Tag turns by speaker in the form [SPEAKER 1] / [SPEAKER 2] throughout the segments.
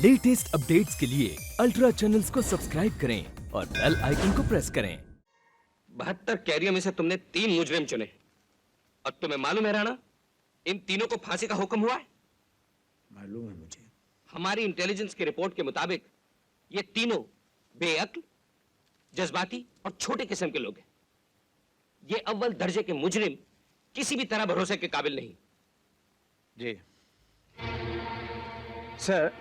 [SPEAKER 1] Latest updates के लिए ultra channels को सब्सक्राइब करें और बेल आइकन को प्रेस करें।
[SPEAKER 2] 72 कैदियों में से तुमने 3 मुजरिम चुने और तुम्हें मालूम है राणा, इन तीनों को फांसी का हुक्म हुआ है।
[SPEAKER 3] मालूम है मुझे।
[SPEAKER 2] हमारी इंटेलिजेंस की रिपोर्ट के मुताबिक ये तीनों बेअक्ल, जज्बाती और छोटे किस्म के लोग हैं। ये अव्वल दर्जे के मुजरिम किसी भी तरह भरोसे के काबिल नहीं।
[SPEAKER 3] जी सर,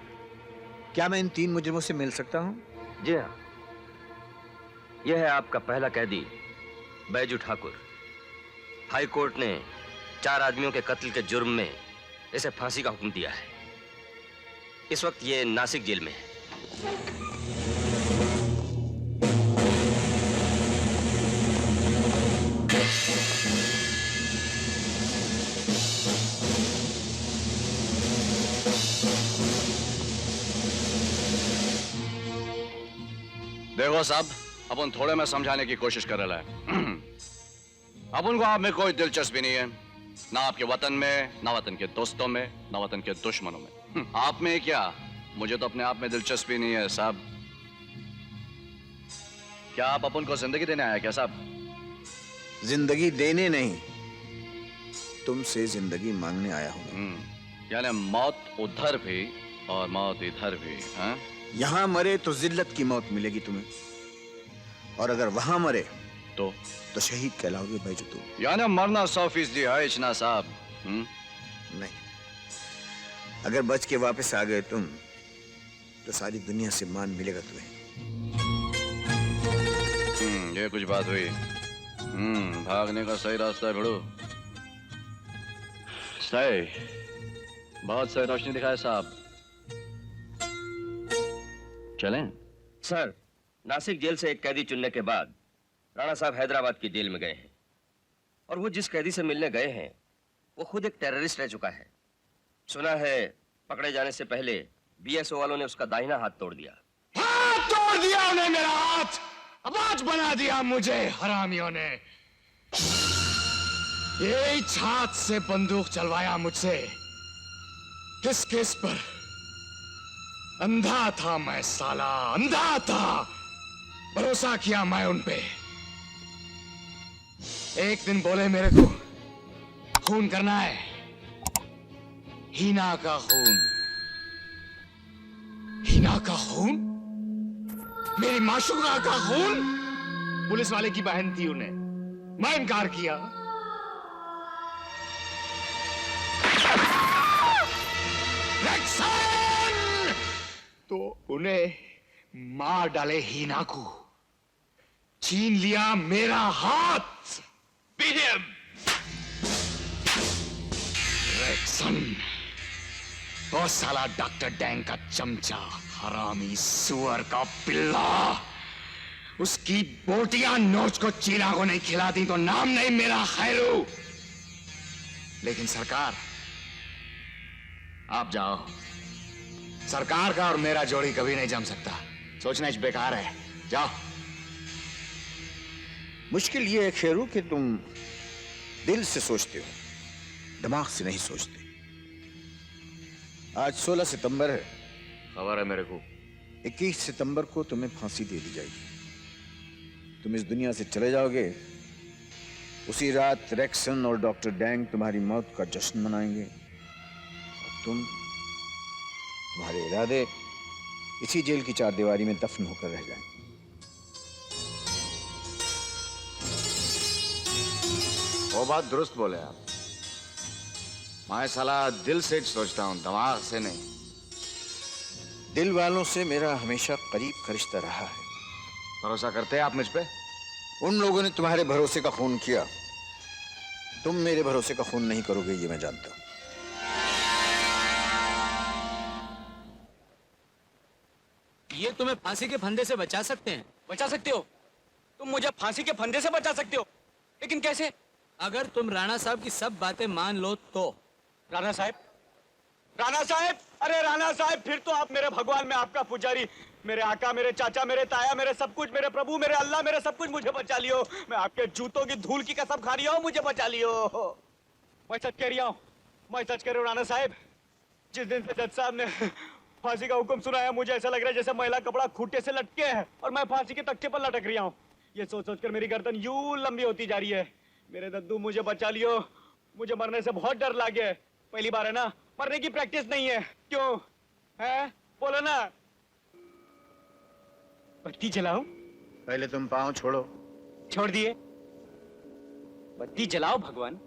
[SPEAKER 3] क्या मैं इन 3 मुजरिमों से मिल सकता हूं?
[SPEAKER 2] जी हाँ, यह है आपका पहला कैदी बैजू ठाकुर। हाई कोर्ट ने 4 आदमियों के कत्ल के जुर्म में इसे फांसी का हुक्म दिया है। इस वक्त ये नासिक जेल में है।
[SPEAKER 4] देखो साहब, अपन थोड़े में समझाने की कोशिश कर रहा है। अपन को आप में कोई दिलचस्पी नहीं है, ना आपके वतन में, ना वतन के दोस्तों में, ना वतन के दुश्मनों में। आप में क्या, मुझे तो अपने आप में दिलचस्पी नहीं है साहब। क्या आप अपन को जिंदगी देने आया क्या साहब?
[SPEAKER 3] जिंदगी देने नहीं, तुमसे जिंदगी मांगने आया हूं।
[SPEAKER 4] यानी मौत उधर भी और मौत इधर भी। हाँ,
[SPEAKER 3] यहां मरे तो जिल्लत की मौत मिलेगी तुम्हें, और अगर वहां मरे
[SPEAKER 4] तो
[SPEAKER 3] शहीद कहलाओगे बैजू तुम।
[SPEAKER 4] यानी मरना 100% है इतना साहब।
[SPEAKER 3] नहीं, अगर बच के वापस आ गए तुम तो सारी दुनिया से मान मिलेगा तुम्हें।
[SPEAKER 4] ये कुछ बात हुई। भागने का सही रास्ता है भिड़ो। सही, बहुत सही रोशनी दिखाए साहब। चलें?
[SPEAKER 2] सर, नासिक जेल से एक कैदी चुनने के बाद राणा साहब हैदराबाद की जेल में गए हैं, और वो जिस कैदी से मिलने गए हैं वो खुद एक टेररिस्ट रह चुका है। सुना है पकड़े जाने से पहले बीएसओ वालों ने उसका दाहिना हाथ तोड़ दिया।
[SPEAKER 5] हाथ तोड़ दिया उन्हें, मेरा हाथ आवाज बना दिया मुझे हरामियों ने। यही हाथ से बंदूक चलवाया मुझसे। किस केस पर? अंधा था मैं साला, अंधा था। भरोसा किया मैं उन पे। एक दिन बोले मेरे को खून करना है, हीना का खून। हीना का खून? मेरी माशूका का खून? पुलिस वाले की बहन थी उन्हें, मैं इनकार किया। रैक्सन! तो उन्हें मार डाले हीना को, छीन लिया मेरा हाथ। रैक्सन, वो साला डॉक्टर डैंग का चमचा, हरामी सुअर का पिल्ला, उसकी बोटियां नोच को चीला को नहीं खिलाती तो नाम नहीं मेरा खैरू। लेकिन सरकार, आप जाओ। सरकार का और मेरा जोड़ी कभी नहीं जम सकता। सोचना इस बेकार है, जाओ।
[SPEAKER 3] मुश्किल ये है खेरू कि तुम दिल से सोचते हो, दिमाग से नहीं सोचते। आज 16 सितंबर है।
[SPEAKER 4] खबर है मेरे को।
[SPEAKER 3] 21 सितंबर को तुम्हें फांसी दे दी जाएगी। तुम इस दुनिया से चले जाओगे। उसी रात रैक्सन और डॉक्टर डैंग तुम्हारी मौत का जश्न मनाएंगे, और तुम्हारे इरादे इसी जेल की 4 दीवारी में दफन होकर रह जाएंगे।
[SPEAKER 4] वो बात दुरुस्त बोले आप। मैं साला दिल से सोचता हूँ, दिमाग से नहीं।
[SPEAKER 3] दिल वालों से मेरा हमेशा करीब का रिश्ता रहा है।
[SPEAKER 4] भरोसा करते हैं आप मुझ पे?
[SPEAKER 3] उन लोगों ने तुम्हारे भरोसे का खून किया, तुम मेरे भरोसे का खून नहीं करोगे, ये मैं जानता हूं।
[SPEAKER 6] ये तुम्हें फांसी के फंदे से बचा सकते हैं।
[SPEAKER 7] बचा सकते हो? तुम मुझे फांसी के फंदे से बचा सकते हो, लेकिन कैसे?
[SPEAKER 6] अगर तुम राणा साहब की सब बातें मान लो तो।
[SPEAKER 7] राणा साहब, राणा साहब, अरे राणा साहब, फिर तो आप मेरे भगवान, में आपका पुजारी, मेरे आका, मेरे चाचा, मेरे ताया, मेरे सब कुछ, मेरे प्रभु, मेरे अल्लाह, मेरे सब कुछ, मुझे बचा लियो। मैं आपके जूतों की धूल की कसम खा रही हूँ, मुझे बचा लियो। मैं सच कह रही हूँ, मैं सच कह रही हूँ राणा साहब। जिस दिन से जज साहब ने फांसी का हुक्म सुनाया, मुझे ऐसा लग रहा है जैसे महिला कपड़ा खूंटे से लटके है और मैं फांसी के तख्ते पर लटक रहा हूँ। ये सोच सोच कर मेरी गर्दन यूं लंबी होती जा रही है। मेरे दद्दू मुझे बचा लियो, मुझे मरने से बहुत डर लागे है। पहली बार है ना, मरने की प्रैक्टिस नहीं है। क्यों है, बोलो ना। बत्ती जलाओ?
[SPEAKER 3] पहले तुम पाँव छोड़ो।
[SPEAKER 7] छोड़ दिए। बत्ती जलाओ भगवान।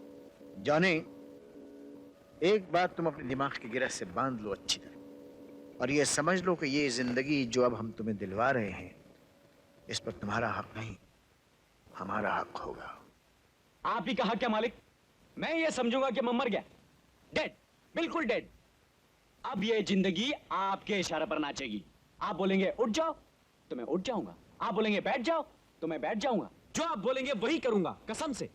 [SPEAKER 3] जॉनी, एक बात तुम अपने दिमाग की गिरह से बांध लो अच्छी तरह, और ये समझ लो कि ये जिंदगी जो अब हम तुम्हें दिलवा रहे हैं, इस पर तुम्हारा हक नहीं, हमारा हक होगा।
[SPEAKER 7] आप ही का हक क्या मालिक? मैं ये समझूंगा कि मैं मर गया, डेड, बिल्कुल डेड। अब ये जिंदगी आपके इशारे पर नाचेगी। आप बोलेंगे उठ जाओ तो मैं उठ जाऊंगा, आप बोलेंगे बैठ जाओ तो मैं बैठ जाऊंगा। जो आप बोलेंगे वही करूंगा, कसम से।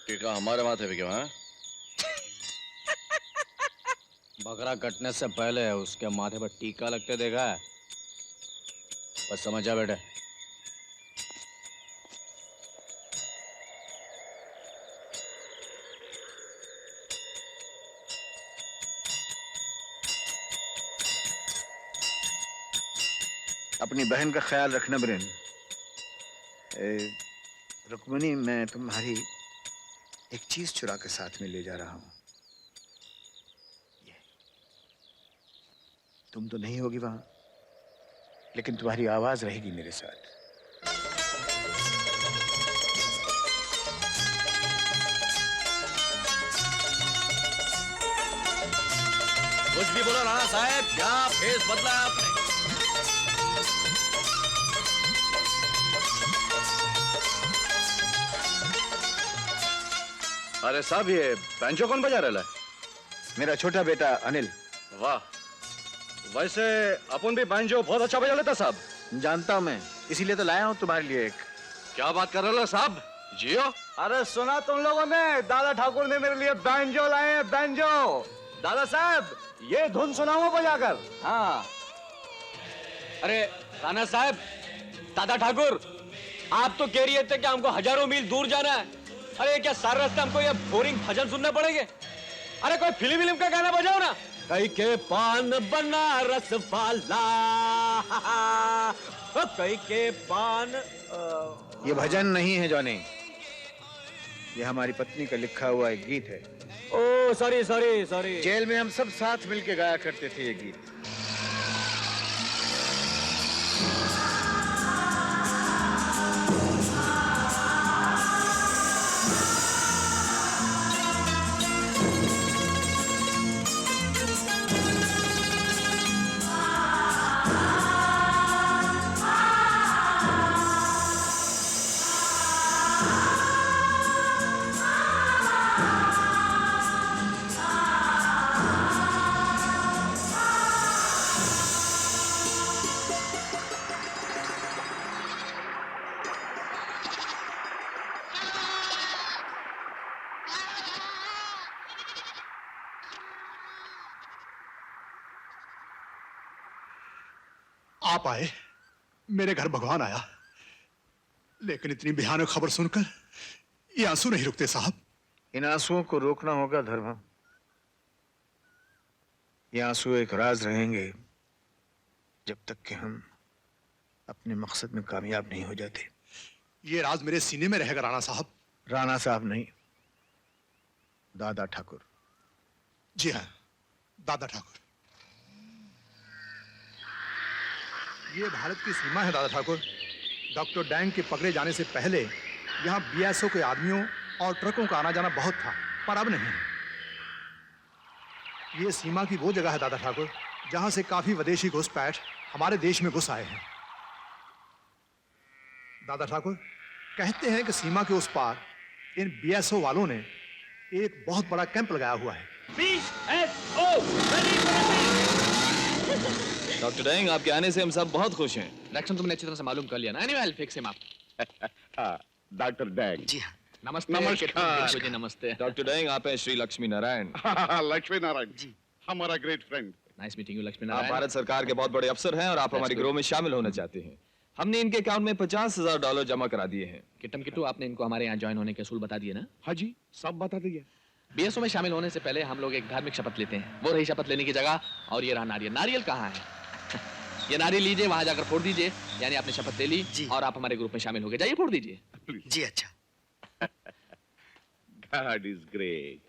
[SPEAKER 4] टीका हमारे माथे पे क्यों है?
[SPEAKER 6] बकरा कटने से पहले उसके माथे पर टीका लगते देखा है? बस समझ जा बेटे।
[SPEAKER 3] अपनी बहन का ख्याल रखना ब्रेन। रुक्मणी, मैं तुम्हारी एक चीज चुरा के साथ में ले जा रहा हूं। ये तुम तो नहीं होगी वहां, लेकिन तुम्हारी आवाज रहेगी मेरे साथ।
[SPEAKER 4] कुछ भी बोलो राणा साहब, क्या फेस बदला है आपने? अरे साहब, ये बैंजो कौन बजा रहा है?
[SPEAKER 3] मेरा छोटा बेटा अनिल।
[SPEAKER 4] वाह, वैसे अपन भी बैंजो बहुत अच्छा बजा लेता साहब।
[SPEAKER 3] जानता हूं मैं, इसीलिए तो लाया हूं तुम्हारे लिए एक।
[SPEAKER 4] क्या बात कर रहे हो साहब? जियो।
[SPEAKER 7] अरे सुना तुम लोगों ने, दादा ठाकुर ने मेरे लिए बैंजो लाए हैं, बैंजो। दादा साहब, ये धुन सुनाओ बजाकर। हाँ। अरे राणा साहब, दादा ठाकुर, आप तो कह रहे थे कि हमको हजारों मील दूर जाना है। अरे क्या सारे रास्ते हमको ये बोरिंग भजन सुनने पड़ेंगे? अरे कोई फिल्म का गाना बजाओ ना। कई के पान बनारस वाला, कई के पान।
[SPEAKER 3] ये भजन नहीं है जॉनी, ये हमारी पत्नी का लिखा हुआ एक गीत है।
[SPEAKER 7] ओ सॉरी सॉरी सॉरी।
[SPEAKER 3] जेल में हम सब साथ मिलके गाया करते थे ये गीत।
[SPEAKER 8] आप आए, मेरे घर भगवान आया, लेकिन इतनी भयानक खबर सुनकर ये आंसू नहीं रुकते साहब।
[SPEAKER 3] इन आंसुओं को रोकना होगा धर्म। ये आंसू एक राज रहेंगे जब तक कि हम अपने मकसद में कामयाब नहीं हो जाते।
[SPEAKER 8] ये राज मेरे सीने में रहेगा राणा साहब।
[SPEAKER 3] राणा साहब नहीं, दादा ठाकुर।
[SPEAKER 8] जी हाँ, दादा ठाकुर। ये भारत की सीमा है दादा ठाकुर। डॉक्टर डैंग के पकड़े जाने से पहले यहाँ बीएसओ के आदमियों और ट्रकों का आना जाना बहुत था, पर अब नहीं। ये सीमा की वो जगह है दादा ठाकुर जहां से काफी विदेशी घुसपैठ हमारे देश में घुस आए हैं। दादा ठाकुर, कहते हैं कि सीमा के उस पार इन बीएसओ वालों ने एक बहुत बड़ा कैंप लगाया हुआ है।
[SPEAKER 1] डॉक्टर डैंग, आपके आने से हम सब बहुत खुश हैं।
[SPEAKER 6] रिएक्शन तुमने अच्छी तरह से मालूम कर लिया ना? Anyway, I will fix him up.
[SPEAKER 5] Doctor Dang.
[SPEAKER 9] जी हाँ।
[SPEAKER 6] नमस्ते
[SPEAKER 5] नमस्कार।
[SPEAKER 6] जी, नमस्ते।
[SPEAKER 10] डॉक्टर डैंग, आप हैं श्री लक्ष्मी नारायण।
[SPEAKER 5] लक्ष्मी नारायण
[SPEAKER 9] जी।
[SPEAKER 5] हमारा great friend.
[SPEAKER 6] Nice meeting you Lakshmi
[SPEAKER 10] आप
[SPEAKER 6] नारायण।
[SPEAKER 10] भारत सरकार के बहुत बड़े अफसर हैं और आप हमारे गिरोह में शामिल होना चाहते हैं। हमने इनके अकाउंट में $50,000 जमा करा दिए हैं।
[SPEAKER 6] किट्टम किट्टू, आपने इनको हमारे यहाँ ज्वाइन होने के असूल बता दिए ना?
[SPEAKER 5] हाँ जी, सब बता दिए।
[SPEAKER 6] बीएसओ में शामिल होने से पहले हम लोग एक धार्मिक शपथ लेते हैं। वो रही शपथ लेने की जगह, और ये रहा नारियल। नारियल कहाँ है? ये नारियल लीजिए, वहां जाकर फोड़ दीजिए। यानी आपने शपथ ले ली
[SPEAKER 9] जी।
[SPEAKER 6] और आप हमारे ग्रुप में शामिल हो गए। जाइए फोड़ दीजिए।
[SPEAKER 9] जी अच्छा।
[SPEAKER 5] God is great.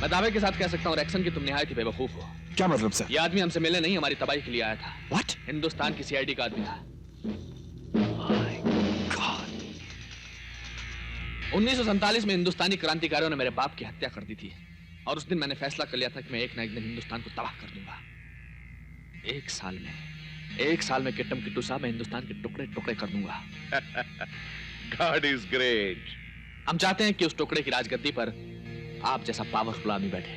[SPEAKER 6] मैं दावे के साथ कह सकता हूँ रैक्सन की तुम निहायत ही बेवकूफ हो।
[SPEAKER 10] क्या मतलब सर?
[SPEAKER 6] ये आदमी हमसे मिलने नहीं, हमारी तबाही के लिए आया था।
[SPEAKER 10] What?
[SPEAKER 6] हिंदुस्तान की सीआईडी का आदमी था। 1947 में हिंदुस्तानी क्रांतिकारियों ने मेरे बाप की हत्या कर दी थी, और उस दिन मैंने फैसला कर लिया था कि मैं एक ना एक दिन हिंदुस्तान को तबाह कर दूंगा। एक साल में किट्टम किट्टू साहब, मैं हिंदुस्तान के टुकड़े टुकड़े कर दूंगा।
[SPEAKER 5] God is great.
[SPEAKER 6] हम चाहते हैं कि उस टुकड़े की राजगद्दी पर आप जैसा पावरफुल आदमी बैठे।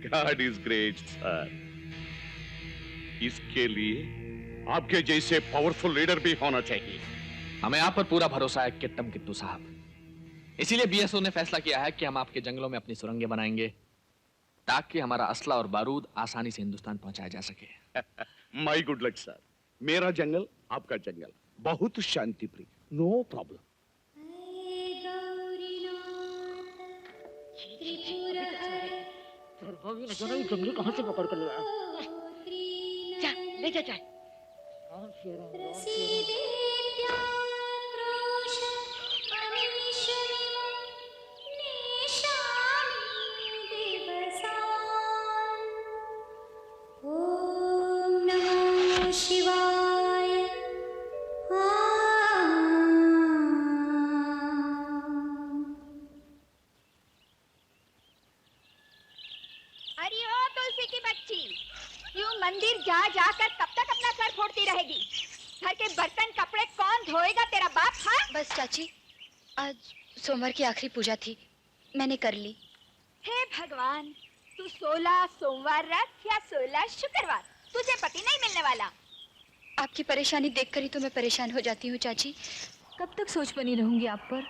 [SPEAKER 5] God is great, sir. इसके लिए आपके जैसे पावरफुल लीडर भी होना चाहिए।
[SPEAKER 6] हमें आप पर पूरा भरोसा है किट्टम किट्टू साहब। इसीलिए बीएसओ ने फैसला किया है कि हम आपके जंगलों में अपनी सुरंगें बनाएंगे, ताकि हमारा असला और बारूद आसानी से हिंदुस्तान पहुंचाया जा सके।
[SPEAKER 5] My good luck sir. मेरा जंगल, आपका जंगल, बहुत शांति प्रिय, नो प्रॉब्लम।
[SPEAKER 11] ले जा चाय।
[SPEAKER 12] अरे ओ तुलसी की बच्ची, यूं मंदिर जा जाकर कब तक अपना सर फोड़ती रहेगी? घर के बर्तन कपड़े कौन धोएगा? तेरा बाप? हाँ
[SPEAKER 11] बस चाची, आज सोमवार की आखिरी पूजा थी, मैंने कर ली।
[SPEAKER 12] हे भगवान, तू 16 सोमवार रख या 16 शुक्रवार, तुझे पति नहीं मिलने वाला।
[SPEAKER 11] आपकी परेशानी देखकर ही तो मैं परेशान हो जाती हूँ चाची। कब तक सोच बनी रहूंगी आप पर?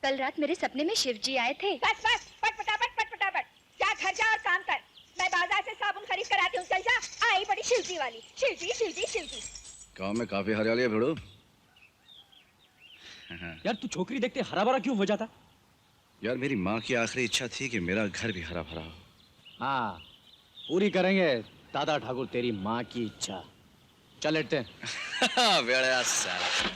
[SPEAKER 11] कल रात मेरे सपने में शिव जी आए थे।
[SPEAKER 12] बस बस, पट पटापट, जा घर जा और काम कर। मैं बाजार से साबुन खरीद कर आती हूँ, चल जा। आई बड़ी शिवजी वाली, शिवजी।
[SPEAKER 4] गांव में काफी हरियाली है भिड़ो।
[SPEAKER 7] यार तू छोकरी देखते हरा भरा क्यों हो जाता?
[SPEAKER 4] यार मेरी माँ की आखिरी इच्छा थी कि मेरा घर भी हरा भरा हो।
[SPEAKER 6] हाँ, पूरी करेंगे दादा ठाकुर तेरी माँ की इच्छा। चल लेटते हैं।
[SPEAKER 4] बेड़ा साला।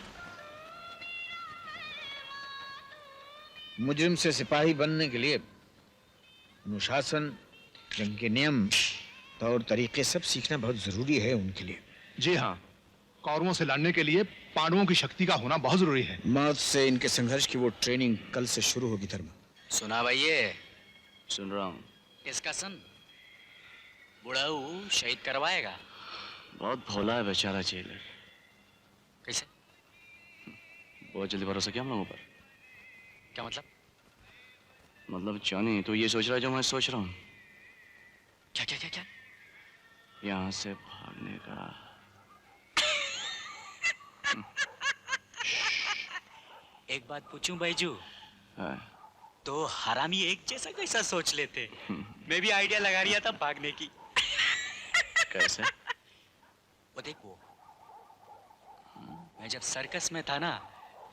[SPEAKER 3] मुजरिम से सिपाही बनने के लिए अनुशासन, जंग के नियम, तौर तरीके सब सीखना बहुत जरूरी है उनके लिए।
[SPEAKER 8] जी हाँ, कौरवों से लड़ने के लिए पांडवों की शक्ति का होना बहुत जरूरी है।
[SPEAKER 3] मौत से इनके संघर्ष की वो ट्रेनिंग कल से शुरू होगी। धर्म
[SPEAKER 9] सुना भाई, ये
[SPEAKER 4] सुन रहा हूँ।
[SPEAKER 9] इसका सन बुढ़ाऊ शहीद करवाएगा।
[SPEAKER 4] बहुत भोला है बेचारा जेलर।
[SPEAKER 9] कैसे?
[SPEAKER 4] बहुत जल्दी भरोसा किया हम लोगों पर।
[SPEAKER 9] क्या मतलब?
[SPEAKER 4] मतलब जानी तो ये सोच रहा है जो मैं सोच रहा हूँ।
[SPEAKER 9] क्या?
[SPEAKER 4] यहाँ से भागने का।
[SPEAKER 9] एक बात पूछूं बैजू?
[SPEAKER 4] हाँ।
[SPEAKER 9] तो हरामी एक जैसा कैसा सोच लेते? मैं भी आइडिया लगा रहा था भागने की।
[SPEAKER 4] कैसे?
[SPEAKER 9] वो देखो, मैं जब सर्कस में था ना,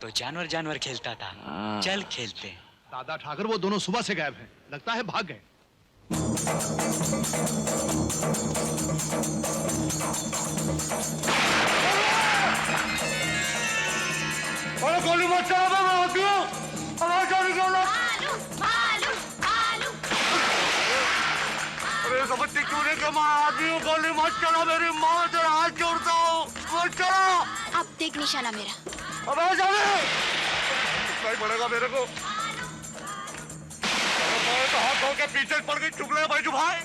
[SPEAKER 9] तो जानवर खेलता था। चल खेलते हैं।
[SPEAKER 8] दादा ठाकर वो दोनों सुबह से गायब हैं, लगता है भाग गए।
[SPEAKER 7] अरे गोली मत चला, मैं आती हूँ। आवाज आ रही है। अरे समझती क्यों नहीं कि मैं आदमी हूँ? गोली मत चला, मेरी माँ तेरा हाथ जोड़ता हूँ, मत चला।
[SPEAKER 11] अब देख निशाना मेरा।
[SPEAKER 7] आवाज आ रही है। नहीं पड़ेगा मेरे को। मैं तो हाथ धो के पीछे पड़ गई चुगले बैजू भाई।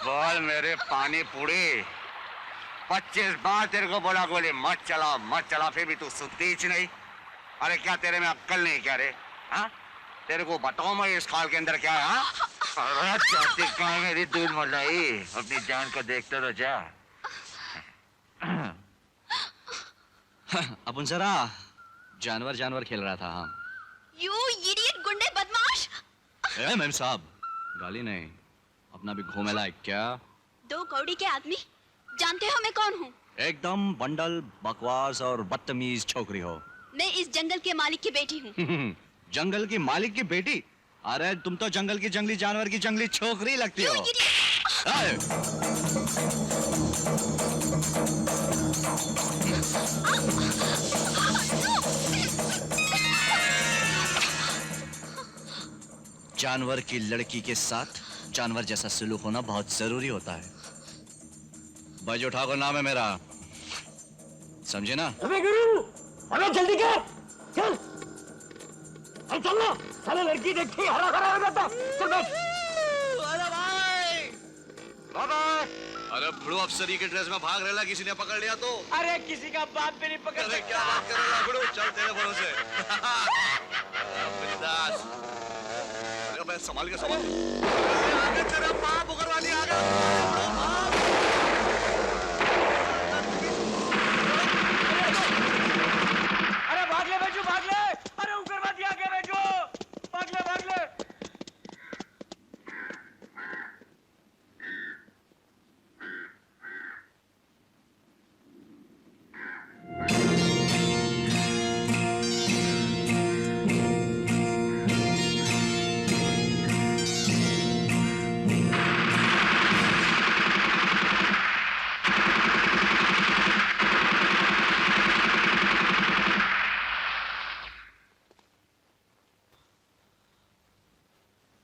[SPEAKER 5] बोल मेरे पानी पूरी, 25 बार तेरे को बोला गोली मत चला, फिर भी तू सुनती ही नहीं। अरे क्या तेरे में अक्ल नहीं क्या रे? हाँ, तेरे को बताऊं मैं इस खाल के अंदर क्या है? अरे जाती कहाँ मेरी दूध मलाई, अपनी जान को देखते तो जा।
[SPEAKER 4] अपन जरा जानवर खेल रहा था। हाँ
[SPEAKER 11] यू इडियट गुंडे बदमाश।
[SPEAKER 4] मैम साहब, गाली नहीं, अपना भी घूमे लायक क्या?
[SPEAKER 11] 2 कौड़ी के आदमी, जानते हो मैं कौन हूँ?
[SPEAKER 4] एकदम बंडल बकवास और बदतमीज छोकरी हो।
[SPEAKER 11] मैं इस जंगल के मालिक की बेटी हूँ।
[SPEAKER 4] जंगल की मालिक की बेटी? अरे तुम तो जंगल की जंगली जानवर की जंगली छोकरी लगती हो। जानवर की लड़की के साथ जानवर जैसा सलूक होना बहुत जरूरी होता है। बैजू ठाकुर नाम है मेरा, समझे ना?
[SPEAKER 7] अबे गुरु, अबे जल्दी कर, चल, अब चल ना, साले लड़की देखती हरा हरा हो जाता। चल बैठ।
[SPEAKER 4] अरे भाई, बाबा, अरे बुढ़ो अफसरी के ड्रेस में भाग रहा, किसी ने पकड़ लिया तो?
[SPEAKER 7] अरे किसी का बाप भी नहीं पकड़ सकता।
[SPEAKER 4] अरे क्या बात कर रहा बुढ़ो, चल तेरे भरोसे। बिंदास। अरे मैं संभाल के संभाल। आगे तेरा बाप उगरवाली आ गया।
[SPEAKER 7] अरे भाग ले बेचू, भाग ले। अरे उग्रवादी आ गए बेचू, भाग ले भाग ले।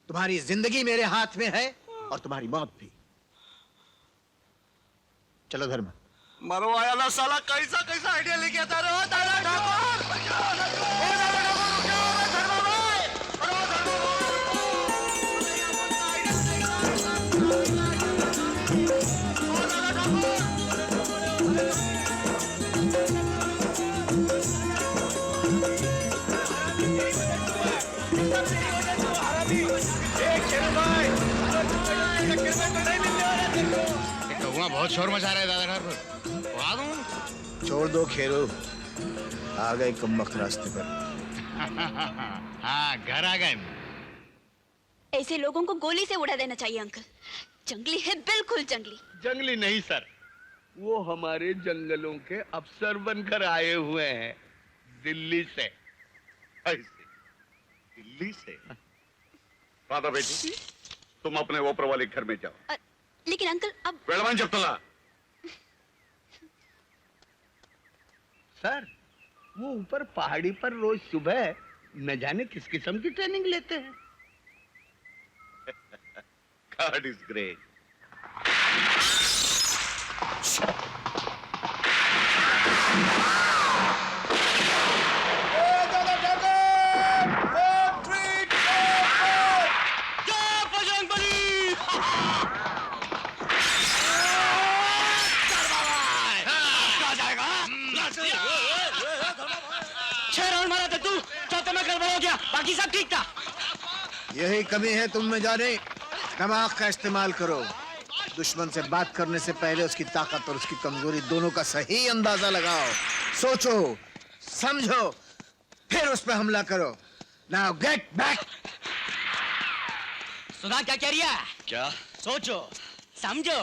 [SPEAKER 3] तुम्हारी जिंदगी मेरे हाथ में है और तुम्हारी मौत भी। चलो धर्म।
[SPEAKER 4] मरवाया ना साला, कैसा कैसा आइडिया लेके आता रहा दादा ठाकुर।
[SPEAKER 5] बहुत शोर मचा रहे दादा ठाकुर।
[SPEAKER 3] छोड़ दो खेरो, आ गए कमबख्त रास्ते पर।
[SPEAKER 5] हाँ, घर आ गए।
[SPEAKER 11] ऐसे लोगों को गोली से उड़ा देना चाहिए अंकल। जंगली है, बिल्कुल जंगली।
[SPEAKER 13] जंगली नहीं सर, वो हमारे जंगलों के अफसर बनकर आए हुए हैं दिल्ली से।
[SPEAKER 14] दिल्ली से? राधा बेटी, तुम अपने ऊपर वाले घर में जाओ।
[SPEAKER 11] लेकिन अंकल अब
[SPEAKER 14] वेलवान जगतला।
[SPEAKER 13] सर, वो ऊपर पहाड़ी पर रोज सुबह न जाने किस किस्म की ट्रेनिंग लेते हैं।
[SPEAKER 14] God is great.
[SPEAKER 5] बाकी सब ठीक था।
[SPEAKER 3] यही कमी है तुम में जाने, दिमाग का इस्तेमाल करो। दुश्मन से बात करने से पहले उसकी ताकत और उसकी कमजोरी दोनों का सही अंदाजा लगाओ। सोचो, समझो, फिर उस पर हमला करो। Now get back.
[SPEAKER 9] सुना क्या कह रही है?
[SPEAKER 4] क्या?
[SPEAKER 9] सोचो, समझो,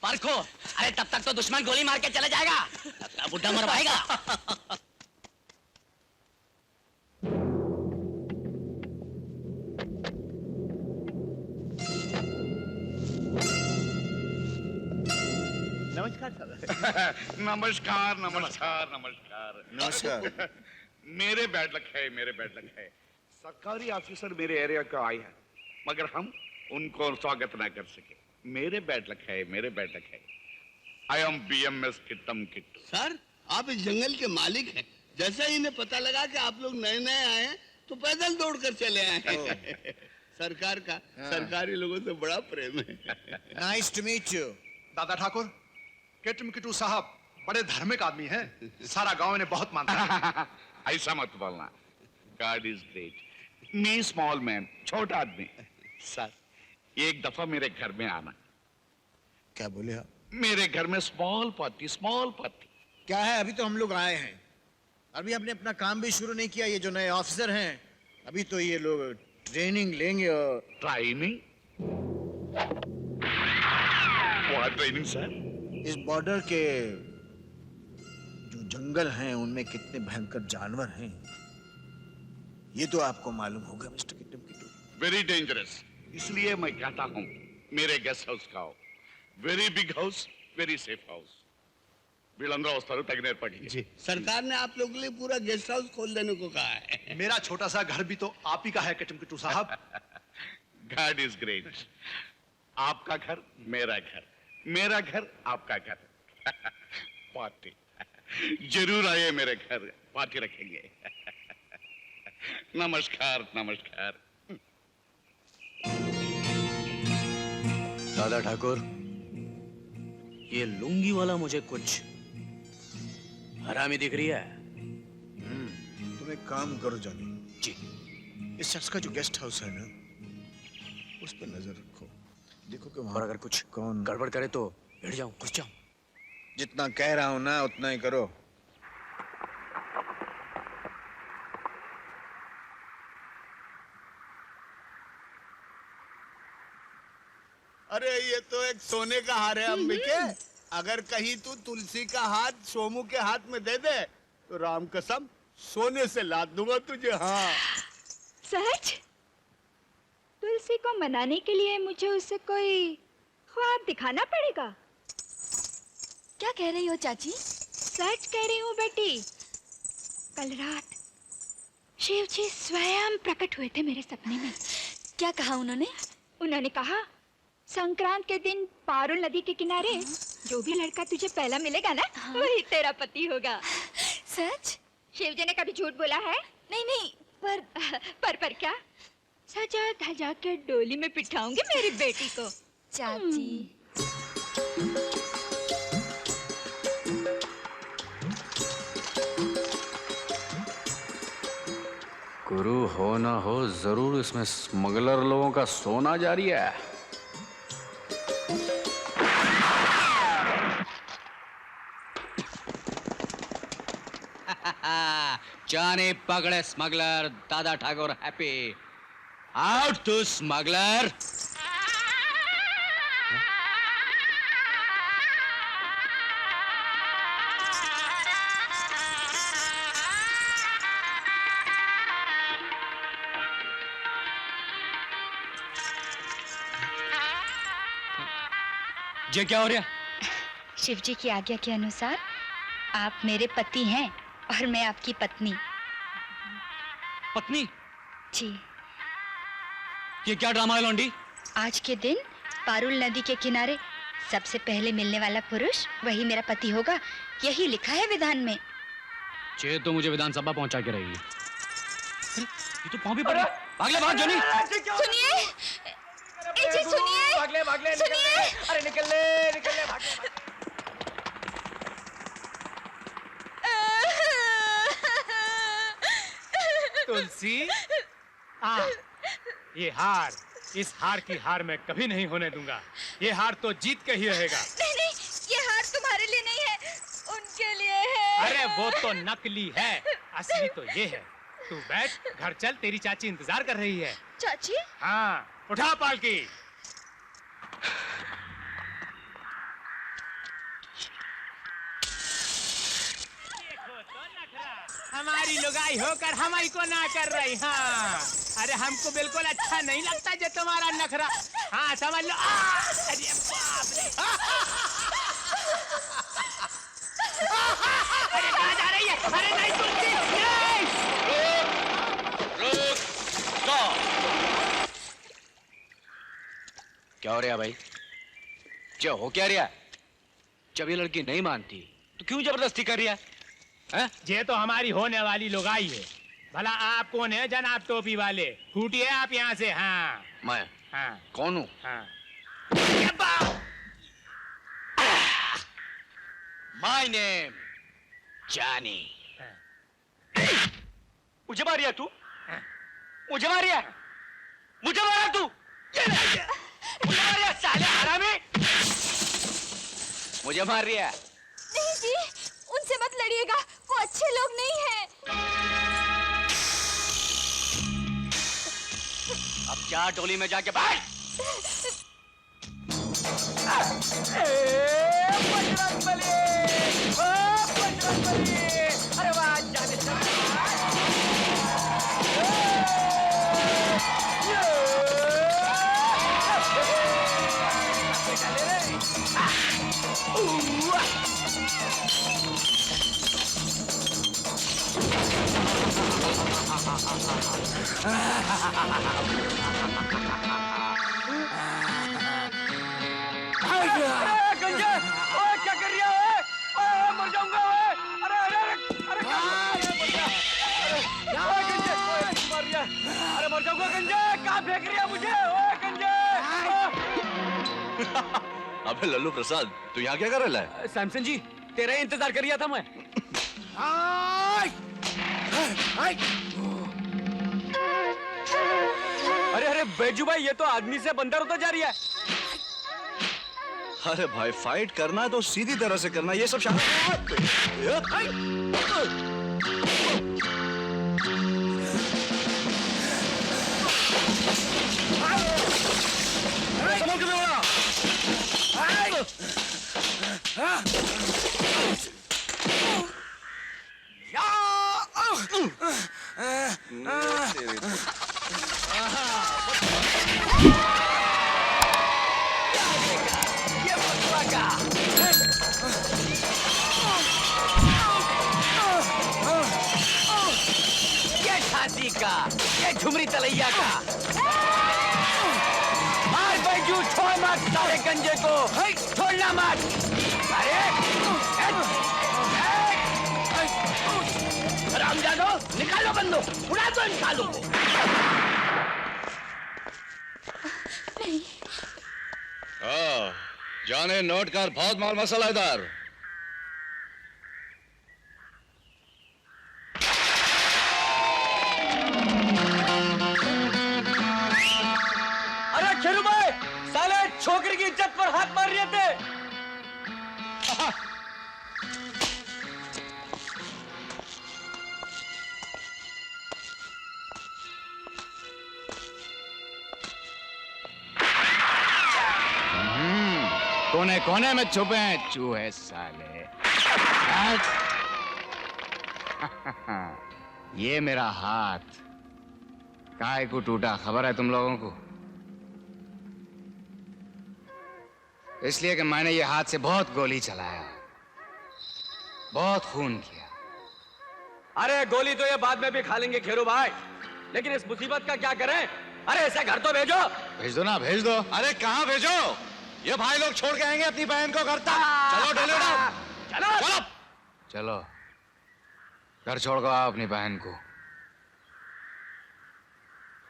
[SPEAKER 9] परखो। अरे तब तक तो दुश्मन गोली मार के चला जाएगा, अपना बुड्ढा मरवाएगा।
[SPEAKER 13] नमस्कार सर।
[SPEAKER 14] नमस्कार नमस्कार नमस्कार
[SPEAKER 3] नमस्कार।
[SPEAKER 14] मेरे बैड लक है, मेरे बैड लक है। सरकारी ऑफिसर मेरे एरिया को आए हैं, मगर हम उनको स्वागत ना कर सके। मेरे बैड लक है, मेरे बैड लक है। I am BMS Kittam Kittu.
[SPEAKER 13] Sir, आप इस जंगल के मालिक हैं। जैसे ही इन्हें पता लगा कि आप लोग नए नए आए हैं तो पैदल दौड़ कर चले आए हैं। सरकार का सरकारी लोगों से बड़ा प्रेम है।
[SPEAKER 8] Nice to meet you. Dada Thakur, केटम Kitu साहब बड़े धार्मिक आदमी हैं। सारा गांव इन्हें बहुत मानता है।
[SPEAKER 14] ऐसा मत बोलना। God is great. Me small man, छोटा आदमी। सर, एक दफा मेरे घर में आना।
[SPEAKER 3] क्या बोले आप?
[SPEAKER 14] मेरे घर में स्मॉल पार्टी, स्मॉल पार्टी।
[SPEAKER 3] क्या है, अभी तो हम लोग आए हैं, अभी हमने अपना काम भी शुरू नहीं किया। ये जो नए ऑफिसर हैं, अभी तो ये लोग ट्रेनिंग लेंगे। और
[SPEAKER 14] ट्रेनिंग? What training sir?
[SPEAKER 3] इस बॉर्डर के जो जंगल हैं उनमें कितने भयंकर जानवर हैं, ये तो आपको मालूम होगा मिस्टर किटम किटू।
[SPEAKER 14] वेरी डेंजरस, इसलिए मैं कहता हूँ मेरे गेस्ट हाउस का आओ। Very big house, very safe house. వీళ్ళందరూ వస్తారు, తగిన ఏర్పాటు
[SPEAKER 13] जी, सरकार ने आप लोगों के लिए पूरा गेस्ट हाउस खोल देने को कहा है।
[SPEAKER 8] मेरा छोटा सा घर भी तो आप ही का है केटम किटू साहब।
[SPEAKER 14] God is great. आपका घर, मेरा घर, मेरा घर, आपका घर। पार्टी जरूर आइए मेरे घर, पार्टी रखेंगे। नमस्कार नमस्कार।
[SPEAKER 9] दादा ठाकुर, ये लुंगी वाला मुझे कुछ हरामी दिख रही है।
[SPEAKER 3] तुम एक काम करो जॉनी
[SPEAKER 9] जी,
[SPEAKER 3] इस शख्स का जो गेस्ट हाउस है ना, उस पर नजर रखो। देखो कि
[SPEAKER 9] और अगर कुछ
[SPEAKER 3] कौन
[SPEAKER 9] गड़बड़ करे तो हिट जाऊं, घुस जाऊं।
[SPEAKER 3] जितना कह रहा हूं ना उतना ही करो।
[SPEAKER 13] अरे ये तो एक सोने का हार है अंबिके। अगर कहीं तू तुलसी का हाथ सोमू के हाथ में दे दे तो राम कसम सोने से लाद दूंगा तुझे। हाँ
[SPEAKER 12] सच? तुलसी को मनाने के लिए मुझे उसे कोई ख्वाब दिखाना पड़ेगा?
[SPEAKER 11] क्या कह रही हो चाची?
[SPEAKER 12] सच कह रही हूँ बेटी। कल रात शिव जी स्वयं प्रकट हुए थे मेरे सपने में।
[SPEAKER 11] क्या कहा उन्होंने?
[SPEAKER 12] उन्होंने कहा संक्रांत के दिन पारुल नदी के किनारे जो भी लड़का तुझे पहला मिलेगा ना, वही तेरा पति होगा।
[SPEAKER 11] सच?
[SPEAKER 12] शिव जी ने कभी झूठ बोला है?
[SPEAKER 11] नहीं नहीं,
[SPEAKER 12] पर क्या? सजा धजा के डोली में बिठाऊंगी मेरी बेटी को।
[SPEAKER 11] चाची
[SPEAKER 4] गुरु हो ना हो, जरूर इसमें स्मगलर लोगों का सोना जारी है।
[SPEAKER 9] जाने पकड़े smuggler, Dada Thakur happy. Out to smuggler. ये क्या हो रहा?
[SPEAKER 11] शिव जी की आज्ञा के अनुसार आप मेरे पति हैं और मैं आपकी पत्नी।
[SPEAKER 9] पत्नी?
[SPEAKER 11] जी।
[SPEAKER 9] ये क्या ड्रामा है लौंडी?
[SPEAKER 11] आज के दिन पारुल नदी के किनारे सबसे पहले मिलने वाला पुरुष वही मेरा पति होगा, यही लिखा है विधान में।
[SPEAKER 9] चे तो मुझे विधानसभा पहुंचा के रहेगी। ये तो पाँव भी पड़ा। भागले भाग जोनी।
[SPEAKER 11] सुनिए, जी सुनिए,
[SPEAKER 7] भागले
[SPEAKER 11] सुनिए।
[SPEAKER 7] अरे निकल ले भागले।
[SPEAKER 15] तुलसी, ये हार, इस हार की हार मैं कभी नहीं होने दूंगा। ये हार तो जीत के ही रहेगा।
[SPEAKER 11] नहीं नहीं, ये हार तुम्हारे लिए नहीं है, उनके लिए है।
[SPEAKER 15] अरे वो तो नकली है, असली तो ये है। तू बैठ, घर चल, तेरी चाची इंतजार कर रही है।
[SPEAKER 11] चाची?
[SPEAKER 15] हाँ, उठा पालकी। हमारी लुगाई होकर हमारी को ना कर रही। हाँ, अरे हमको बिल्कुल अच्छा नहीं लगता जो तुम्हारा नखरा। हाँ समझ लो। अरे बाप रे। अरे कहाँ जा रही है? अरे नहीं तुलसी, नहीं।
[SPEAKER 4] रुक, स्टॉप। क्या हो रहा भाई?
[SPEAKER 9] क्या हो क्या रहा? जब ये लड़की नहीं मानती तो क्यों जबरदस्ती कर रही है?
[SPEAKER 15] ये तो हमारी होने वाली लुगाई है। भला आप कौन है जनाब टोपी वाले? फूटिए आप यहाँ से। हाँ
[SPEAKER 4] मैं
[SPEAKER 15] हाँ
[SPEAKER 4] कौन हूँ?
[SPEAKER 15] हाँ।
[SPEAKER 5] माय नेम जानी।
[SPEAKER 7] मुझे मारिया तू? मुझे मारिया? मुझे मारा तू? मुझे मारिया साले हरामी?
[SPEAKER 5] मुझे मार रही है?
[SPEAKER 11] नहीं जी, उनसे मत लड़िएगा, वो अच्छे लोग नहीं हैं।
[SPEAKER 5] अब जा टोली में जाके बैठ।
[SPEAKER 7] बजरंगबली! ओ बजरंगबली! अरे वाह जाने गंजा! ओए क्या कर रही है? ओए मर जाऊंगा! अरे अरे अरे ओए गंजे! ओए मर रही है! अरे मर जाऊंगा गंजे! कहाँ फेंक रही है मुझे? ओए गंजे!
[SPEAKER 4] अबे लल्लू प्रसाद, तू यहाँ क्या कर रहा है?
[SPEAKER 7] सैमसन जी, तेरा ही इंतजार कर रहा था मैं। अरे अरे बैजू भाई, ये तो आदमी से बंदर होता जा रही है।
[SPEAKER 4] अरे भाई, फाइट करना है तो सीधी तरह से करना, ये सब
[SPEAKER 7] ये झुमरी तलैया का। मार बैजू, छोड़ मत सारे गंजे को, छोड़ना मत। अरे रामजादो, निकालो बंदूक, उड़ा दो इन सालों को।
[SPEAKER 11] नहीं।
[SPEAKER 4] जाने नोट कर, बहुत माल मसाला इधर।
[SPEAKER 7] अरे खेरू भाई, साले छोकरी की इज्जत पर हाथ मार रहे थे।
[SPEAKER 5] कोने कोने में छुपे हैं चूहे साले। ये मेरा हाथ काय को टूटा, खबर है तुम लोगों को? इसलिए कि मैंने ये हाथ से बहुत गोली चलाया, बहुत खून किया।
[SPEAKER 7] अरे गोली तो ये बाद में भी खा लेंगे खेरू भाई, लेकिन इस मुसीबत का क्या करें? अरे ऐसे घर तो भेजो।
[SPEAKER 5] भेज दो ना, भेज दो।
[SPEAKER 4] अरे कहाँ भेजो? ये भाई लोग छोड़ के आएंगे अपनी बहन को घर तक। चलो ढेले उठाओ।
[SPEAKER 7] चलो
[SPEAKER 4] चलो
[SPEAKER 5] चलो, घर छोड़ कर आओ अपनी बहन को।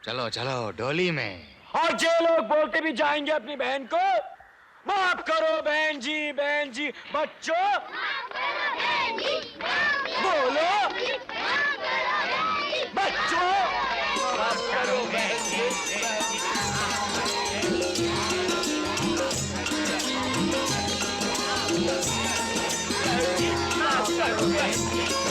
[SPEAKER 5] चलो चलो डोली में।
[SPEAKER 7] और जे लोग बोलते भी जाएंगे अपनी बहन को, माफ करो बहन जी बच्चों बोलो, बच्चों माफ करो बहन जी। माफ करो बहन जी।